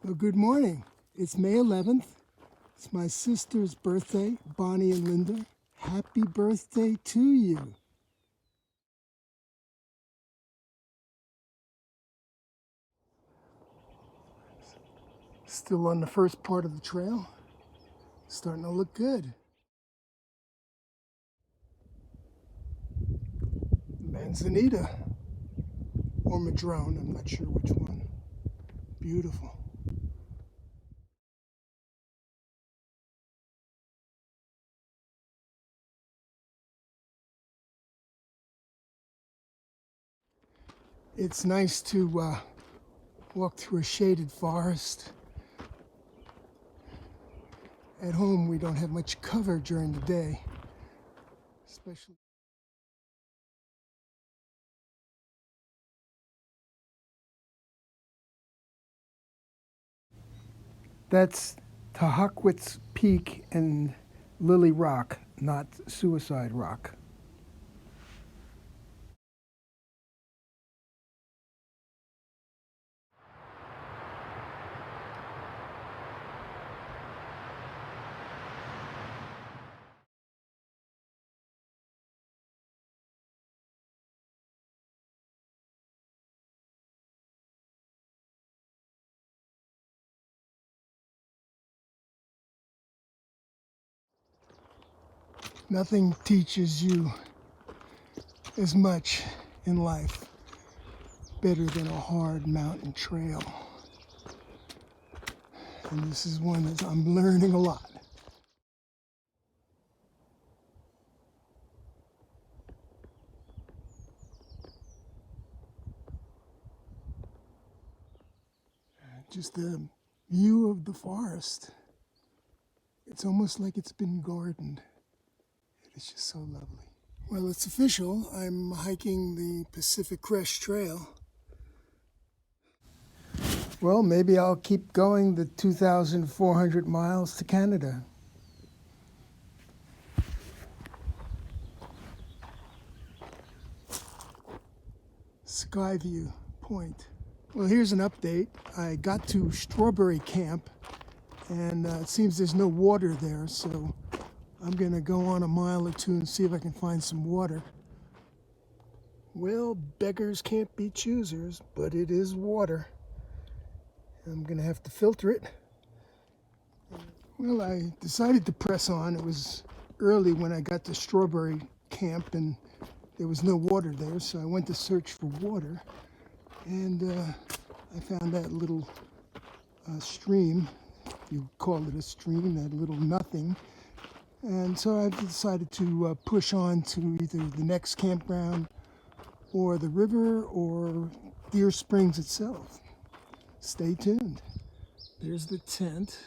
Well, good morning. It's May 11th. It's my sister's birthday, Bonnie and Linda. Happy birthday to you. Still on the first part of the trail. Starting to look good. Manzanita or Madrone, I'm not sure which one. Beautiful. It's nice to walk through a shaded forest. At home, we don't have much cover during the day, especially. That's Tahawkwitz Peak and Lily Rock, not Suicide Rock. Nothing teaches you as much in life better than a hard mountain trail. And this is one that I'm learning a lot. Just the view of the forest. It's almost like it's been gardened. It is just so lovely. Well, it's official. I'm hiking the Pacific Crest Trail. Well, maybe I'll keep going the 2,400 miles to Canada. Skyview Point. Well, here's an update. I got to Strawberry Camp, and it seems there's no water there, so I'm going to go on a mile or two and see if I can find some water. Well, beggars can't be choosers, but it is water. I'm going to have to filter it. Well, I decided to press on. It was early when I got to Strawberry Camp, and there was no water there, so I went to search for water. And I found that little stream, if you call it a stream, that little nothing. And so I've decided to push on to either the next campground or the river or Deer Springs itself. Stay tuned. There's the tent.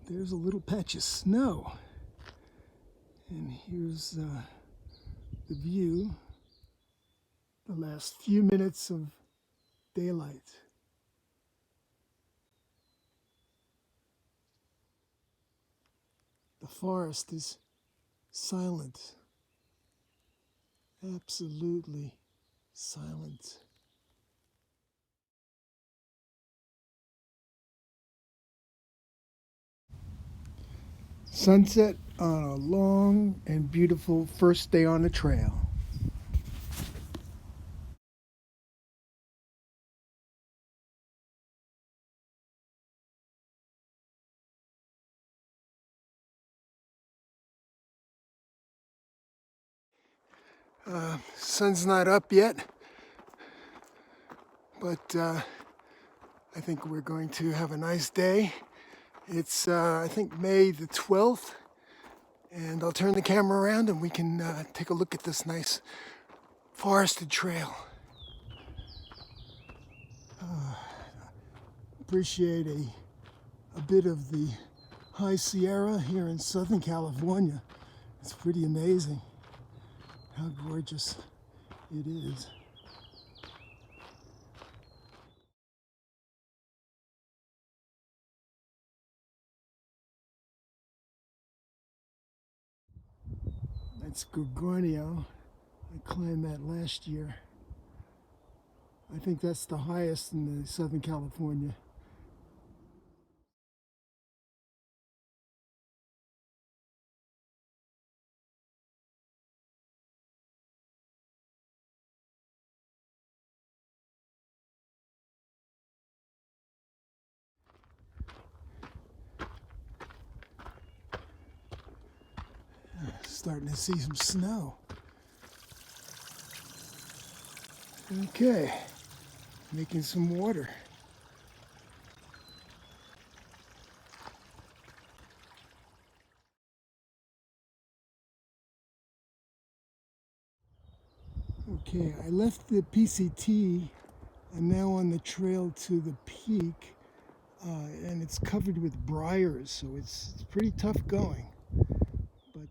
There's a little patch of snow. And here's the view. The last few minutes of daylight. The forest is silent. Absolutely silent. Sunset on a long and beautiful first day on the trail. Sun's not up yet, but I think we're going to have a nice day. It's, I think, May the 12th, and I'll turn the camera around and we can take a look at this nice forested trail. Appreciate a bit of the high Sierra here in Southern California. It's pretty amazing how gorgeous it is. That's Gorgonio. I climbed that last year. I think that's the highest in the Southern California. Starting to see some snow. Okay, making some water. Okay, I left the PCT. I'm now on the trail to the peak, and it's covered with briars, so it's pretty tough going. But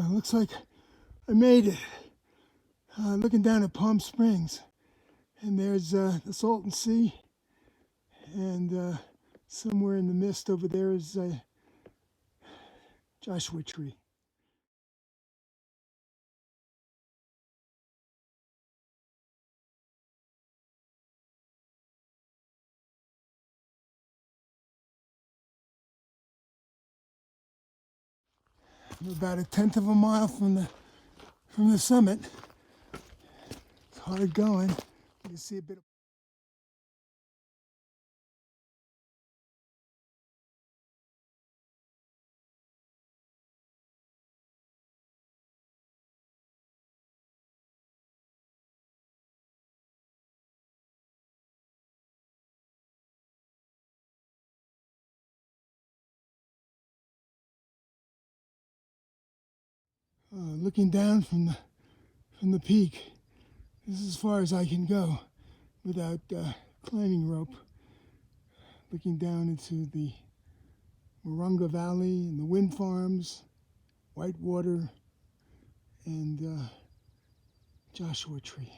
looks like I made it. Looking down at Palm Springs, and there's the Salton Sea, and somewhere in the mist over there is a Joshua Tree. I'm about 1/10 of a mile from the summit. It's hard going. You can see a bit of looking down from the peak. This is as far as I can go without climbing rope. Looking down into the Moronga Valley and the wind farms, Whitewater, and Joshua Tree.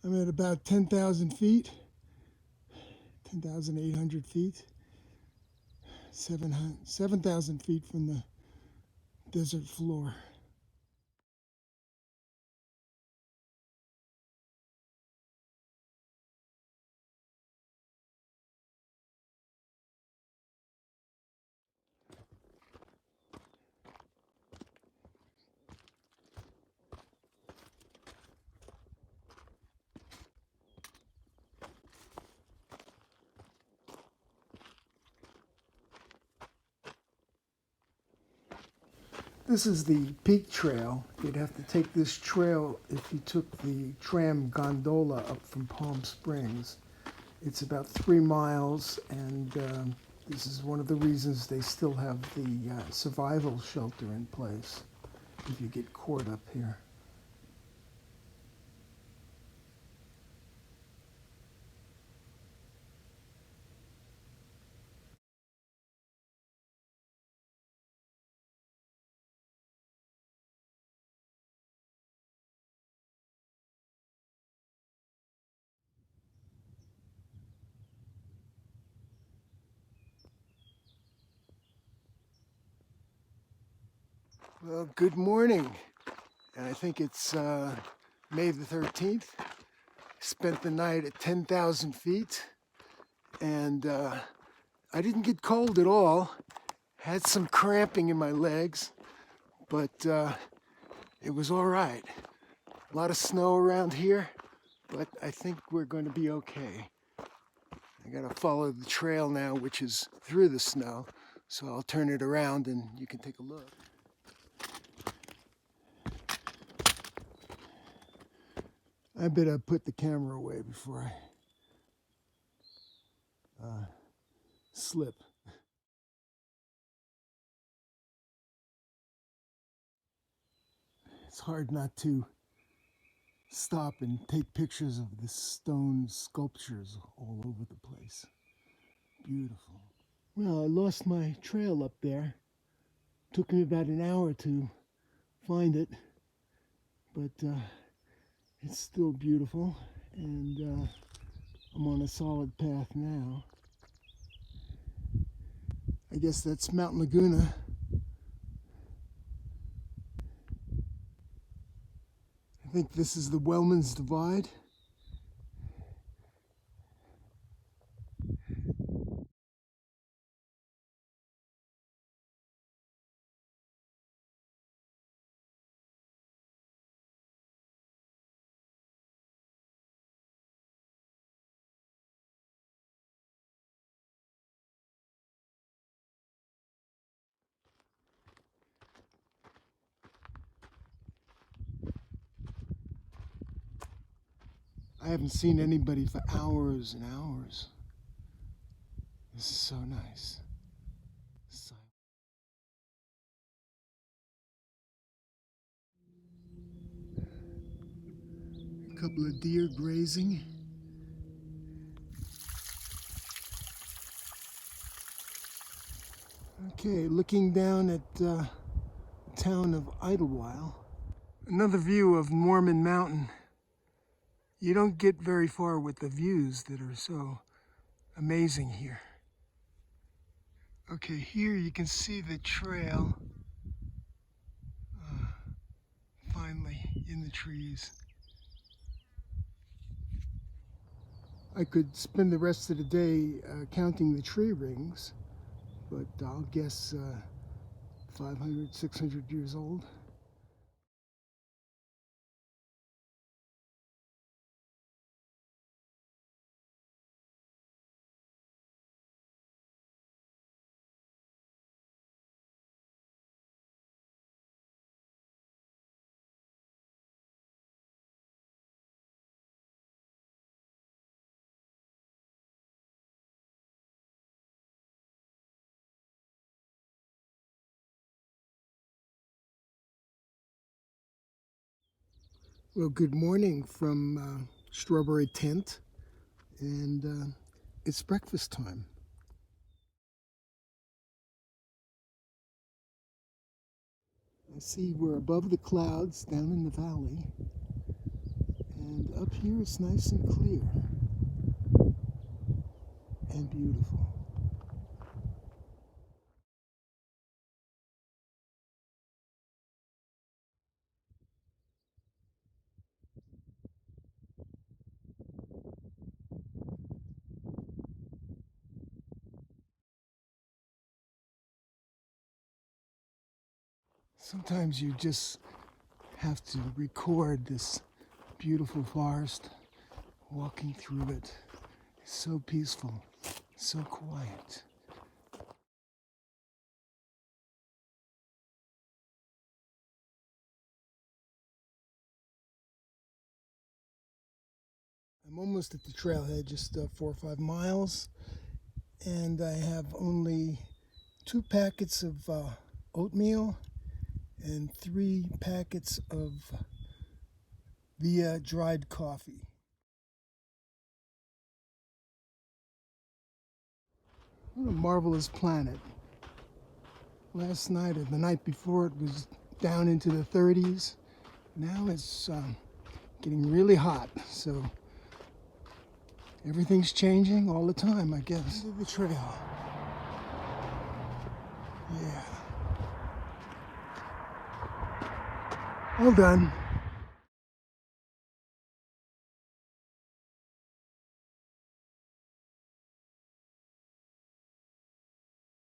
I'm at about 10,000 feet, 10,800 feet, 7,000 feet from the desert floor. This is the peak trail. You'd have to take this trail if you took the tram gondola up from Palm Springs. It's about 3 miles, and this is one of the reasons they still have the survival shelter in place if you get caught up here. Well, good morning. And I think it's May the 13th. Spent the night at 10,000 feet, and I didn't get cold at all. Had some cramping in my legs, but it was all right. A lot of snow around here, but I think we're going to be okay. I gotta follow the trail now, which is through the snow, so I'll turn it around and you can take a look. I better put the camera away before I slip. It's hard not to stop and take pictures of the stone sculptures all over the place. Beautiful. Well, I lost my trail up there. Took me about an hour to find it, but it's still beautiful, and I'm on a solid path now. I guess that's Mount Laguna. I think this is the Wellman's Divide. I haven't seen anybody for hours and hours. This is so nice. A couple of deer grazing. Okay, looking down at the town of Idyllwild. Another view of Mormon Mountain. You don't get very far with the views that are so amazing here. Okay, here you can see the trail finally in the trees. I could spend the rest of the day counting the tree rings, but I'll guess 500, 600 years old. Well, good morning from Strawberry Tent, and it's breakfast time. I see we're above the clouds down in the valley, and up here it's nice and clear and beautiful. Sometimes you just have to record this beautiful forest, walking through it. It's so peaceful, so quiet. I'm almost at the trailhead, just 4 or 5 miles, and I have only 2 packets of oatmeal and 3 packets of the dried coffee. What a marvelous planet. Last night or the night before it was down into the 30s. Now it's getting really hot, so everything's changing all the time, I guess. The trail. Yeah. All done.